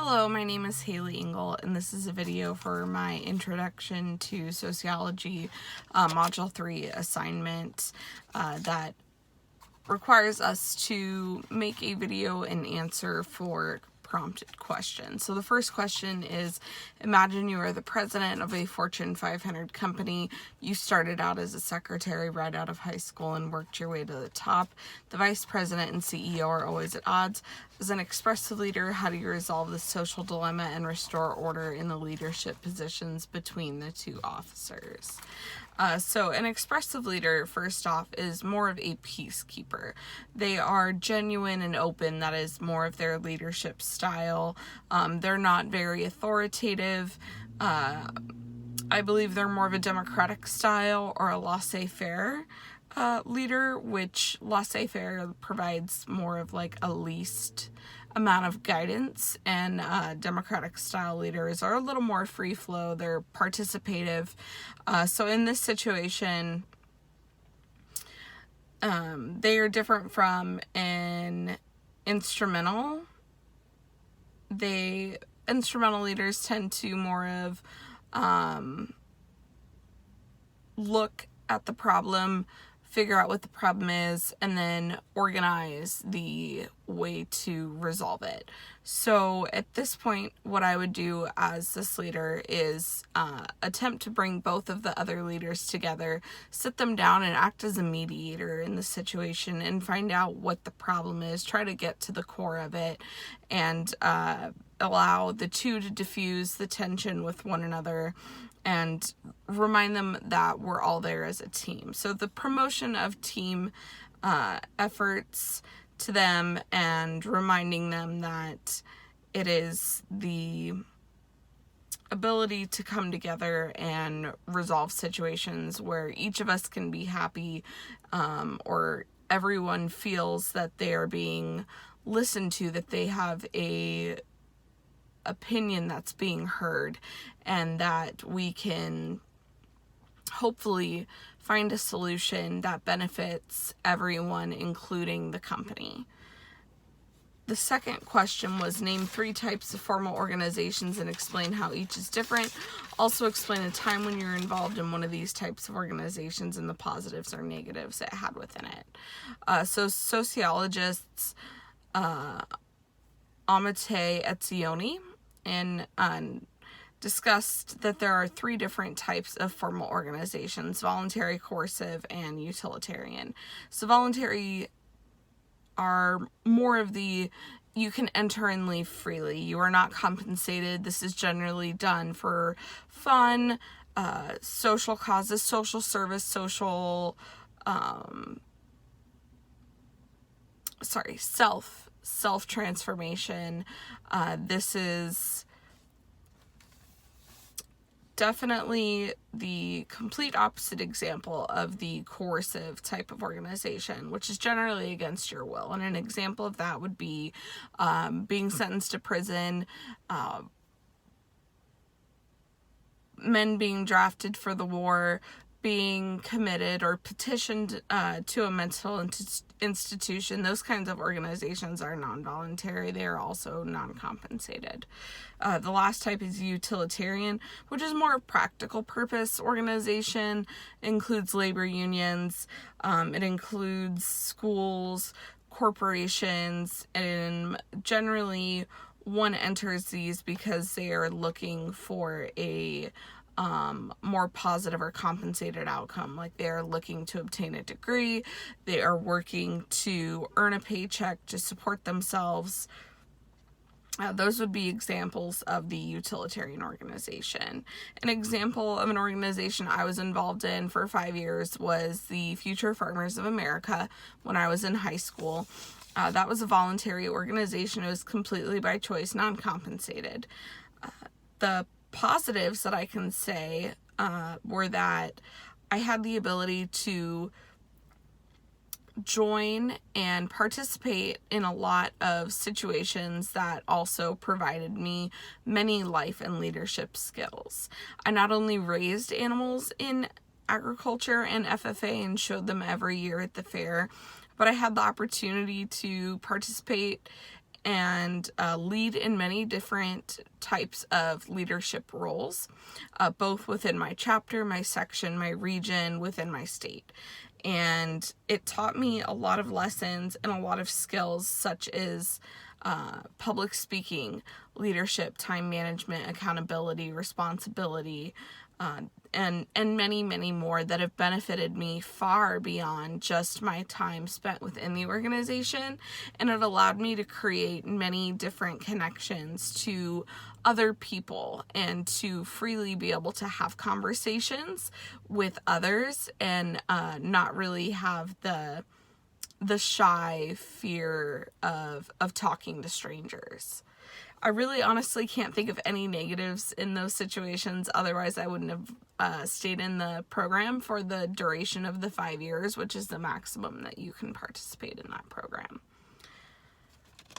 Hello, my name is Haley Engel, and this is a video for my Introduction to Sociology Module 3 assignment that requires us to make a video and answer for prompted questions. So the first question is, imagine you are the president of a Fortune 500 company. You started out as a secretary right out of high school and worked your way to the top. The vice president and CEO are always at odds. As an expressive leader, how do you resolve the social dilemma and restore order in the leadership positions between the two officers? So an expressive leader, first off, is more of a peacekeeper. They are genuine and open. That is more of their leadership style. They're not very authoritative. I believe they're more of a democratic style or a laissez-faire leader, which laissez-faire provides more of like a least amount of guidance, and democratic style leaders are a little more free flow. They're participative. So in this situation, they are different from an instrumental. Instrumental leaders tend to more of look at the problem, figure out what the problem is, and then organize the way to resolve it. So at this point, what I would do as this leader is attempt to bring both of the other leaders together, sit them down and act as a mediator in the situation and find out what the problem is, try to get to the core of it, and allow the two to diffuse the tension with one another and remind them that we're all there as a team. So the promotion of team efforts to them and reminding them that it is the ability to come together and resolve situations where each of us can be happy, or everyone feels that they are being listened to, that they have a opinion that's being heard, and that we can hopefully find a solution that benefits everyone, including the company. The second question was, name 3 types of formal organizations and explain how each is different. Also explain a time when you're involved in one of these types of organizations and the positives or negatives it had within it. So sociologists Amate Etzioni and discussed that there are 3 different types of formal organizations: voluntary, coercive, and utilitarian. So voluntary are more of the, you can enter and leave freely. You are not compensated. This is generally done for fun, social causes, social service, self-transformation. This is definitely the complete opposite example of the coercive type of organization, which is generally against your will. And an example of that would be being sentenced to prison, men being drafted for the war, being committed or petitioned to a mental institution. Those kinds of organizations are non-voluntary. They are also non-compensated. The last type is utilitarian, which is more practical purpose organization. It includes labor unions. It includes schools, corporations, and generally one enters these because they are looking for a more positive or compensated outcome. Like, they are looking to obtain a degree, they are working to earn a paycheck to support themselves. Those would be examples of the utilitarian organization. An example of an organization I was involved in for 5 years was the Future Farmers of America when I was in high school. That was a voluntary organization. It was completely by choice, non-compensated. The positives that I can say were that I had the ability to join and participate in a lot of situations that also provided me many life and leadership skills. I not only raised animals in agriculture and FFA and showed them every year at the fair, but I had the opportunity to participate and lead in many different types of leadership roles, both within my chapter, my section, my region, within my state. And it taught me a lot of lessons and a lot of skills, such as public speaking, leadership, time management, accountability, responsibility, and many, many more that have benefited me far beyond just my time spent within the organization. And it allowed me to create many different connections to other people and to freely be able to have conversations with others and not really have the shy fear of talking to strangers. I really honestly can't think of any negatives in those situations. Otherwise, I wouldn't have stayed in the program for the duration of the 5 years, which is the maximum that you can participate in that program.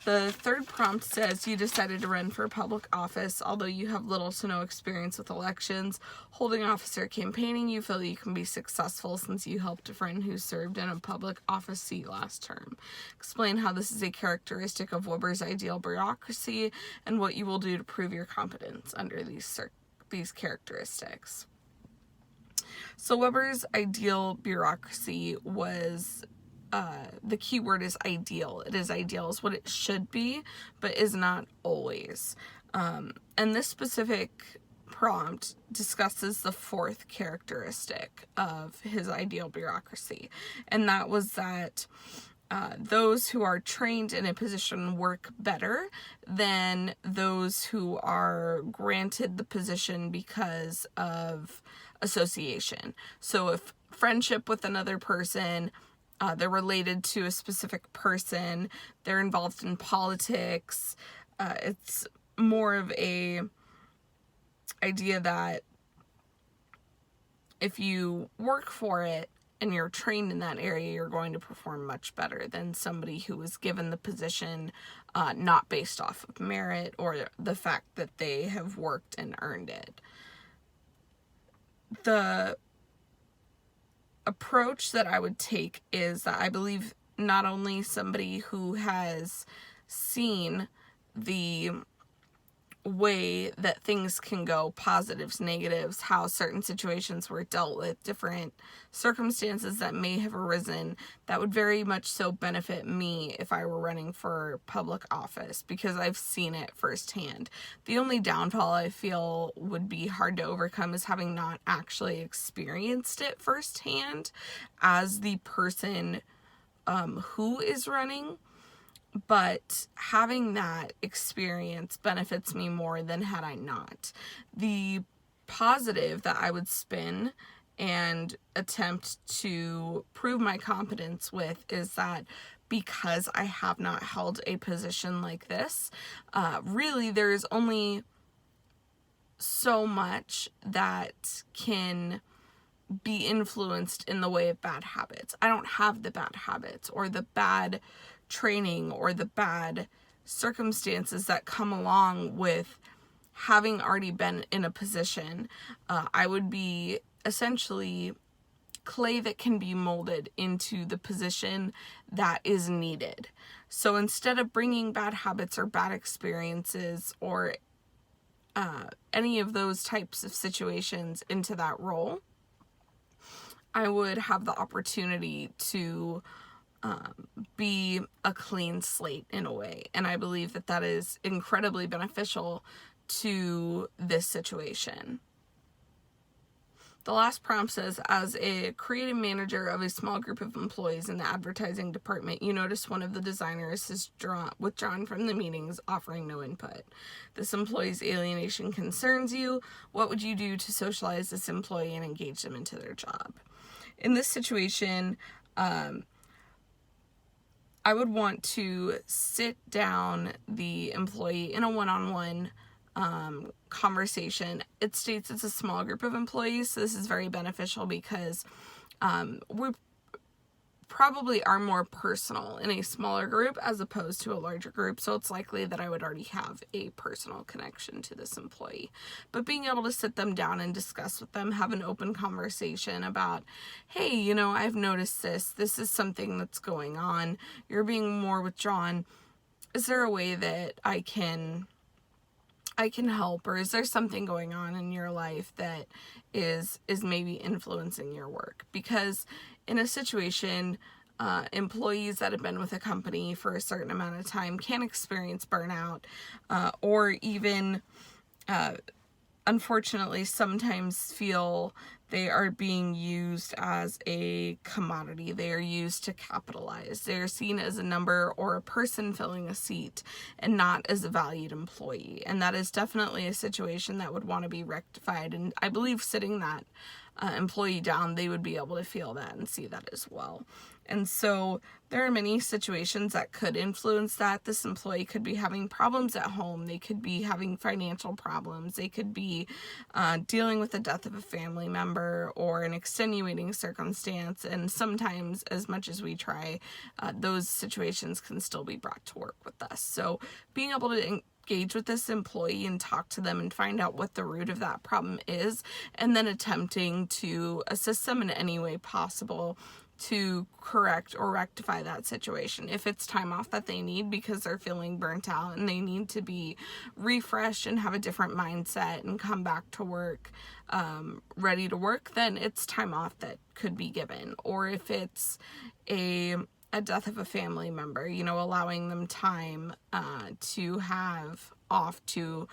The third prompt says you decided to run for public office. Although you have little to no experience with elections, holding office or campaigning, you feel you can be successful since you helped a friend who served in a public office seat last term. Explain how this is a characteristic of Weber's ideal bureaucracy and what you will do to prove your competence under these characteristics. So Weber's ideal bureaucracy was the key word is ideal. It is ideal is what it should be, but is not always. And this specific prompt discusses the fourth characteristic of his ideal bureaucracy. And that was that those who are trained in a position work better than those who are granted the position because of association. So if friendship with another person, they're related to a specific person, they're involved in politics, it's more of a idea that if you work for it and you're trained in that area, you're going to perform much better than somebody who was given the position not based off of merit or the fact that they have worked and earned it. The approach that I would take is that I believe not only somebody who has seen the way that things can go, positives, negatives, how certain situations were dealt with, different circumstances that may have arisen, that would very much so benefit me if I were running for public office, because I've seen it firsthand. The only downfall I feel would be hard to overcome is having not actually experienced it firsthand as the person who is running. But having that experience benefits me more than had I not. The positive that I would spin and attempt to prove my competence with is that because I have not held a position like this, really there's only so much that can be influenced in the way of bad habits. I don't have the bad habits or the bad training or the bad circumstances that come along with having already been in a position. I would be essentially clay that can be molded into the position that is needed. So instead of bringing bad habits or bad experiences or any of those types of situations into that role, I would have the opportunity to be a clean slate in a way. And I believe that that is incredibly beneficial to this situation. The last prompt says, as a creative manager of a small group of employees in the advertising department, you notice one of the designers is withdrawn from the meetings, offering no input. This employee's alienation concerns you. What would you do to socialize this employee and engage them into their job? In this situation, I would want to sit down the employee in a one-on-one conversation. It states it's a small group of employees, so this is very beneficial because we probably are more personal in a smaller group as opposed to a larger group, so it's likely that I would already have a personal connection to this employee. But being able to sit them down and discuss with them, have an open conversation about, hey, you know, I've noticed this is something that's going on, you're being more withdrawn, is there a way that I can help, or is there something going on in your life that is maybe influencing your work? Because in a situation, employees that have been with a company for a certain amount of time can experience burnout, or even unfortunately sometimes feel they are being used as a commodity. They are used to capitalize. They are seen as a number or a person filling a seat and not as a valued employee. And that is definitely a situation that would want to be rectified. And I believe sitting that employee down, they would be able to feel that and see that as well. And so there are many situations that could influence that. This employee could be having problems at home. They could be having financial problems. They could be dealing with the death of a family member or an extenuating circumstance. And sometimes, as much as we try, those situations can still be brought to work with us. So being able to engage with this employee and talk to them and find out what the root of that problem is, and then attempting to assist them in any way possible to correct or rectify that situation. If it's time off that they need because they're feeling burnt out and they need to be refreshed and have a different mindset and come back to work ready to work, then it's time off that could be given. Or if it's a death of a family member, allowing them time to have off to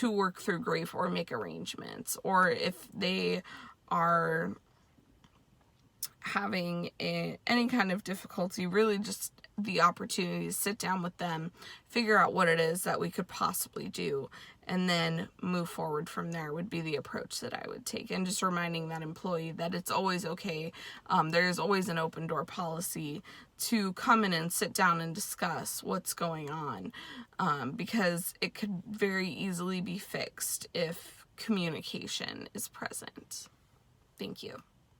work through grief or make arrangements. Or if they are having any kind of difficulty, really just the opportunity to sit down with them, figure out what it is that we could possibly do, and then move forward from there would be the approach that I would take. And just reminding that employee that it's always okay. There's always an open door policy to come in and sit down and discuss what's going on, because it could very easily be fixed if communication is present. Thank you.